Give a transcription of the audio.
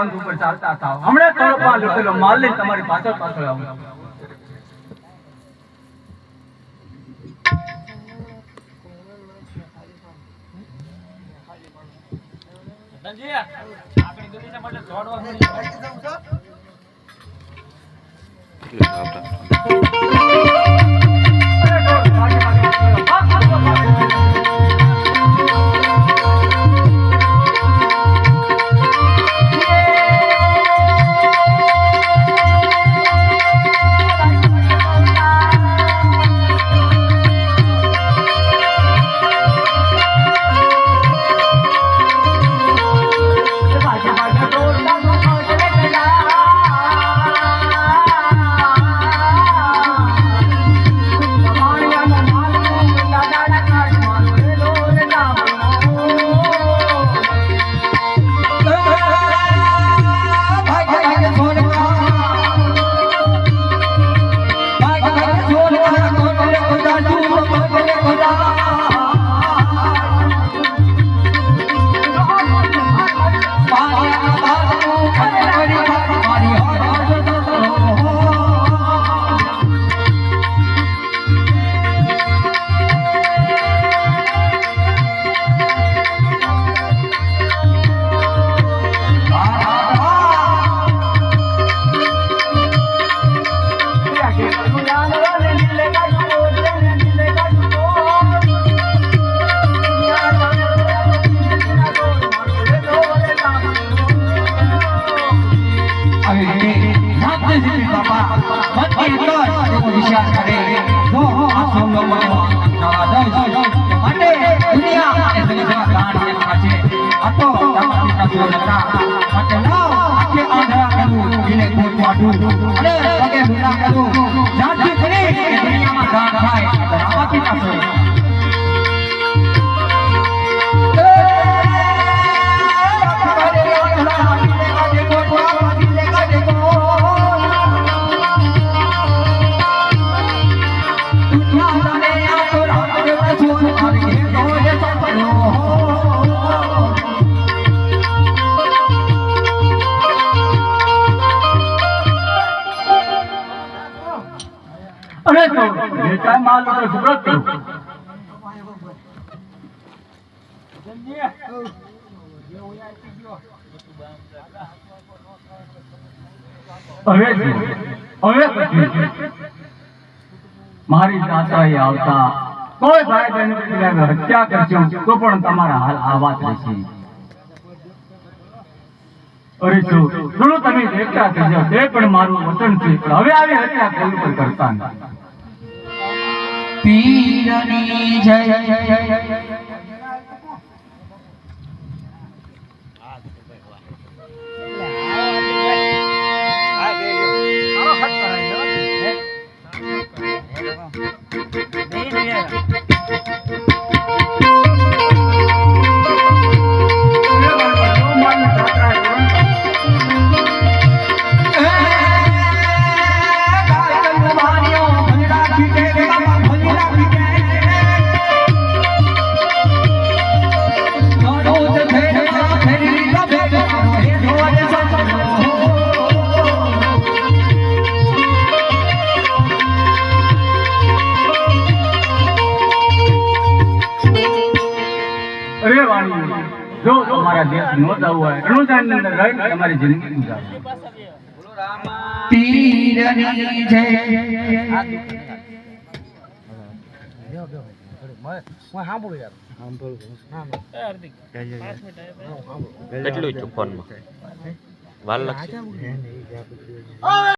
પંથ ઉપર ચાલતા થાવ. હમણાં તળપા લૂટેલો માલ લઈને તમારી પાછળ પાછળ આવું. મારી જાત્રાએ આવતા કોઈ ભાઈ બહેન હત્યા કરશો તો પણ તમારા હાલ આ વાત રહેશે. અરે શું તમે દેખતા થજો, તે પણ મારું વચન છે. પણ હવે આવી હત્યા કોઈ પણ કરતા નહીં. પીરની જય જો તમારા દેશ નો જવું હોય રણુજાની અંદર રહીને તમારી જિંદગી ગુજારો. પીરની જય કેટલું ફોનમાં વાર લાગશે.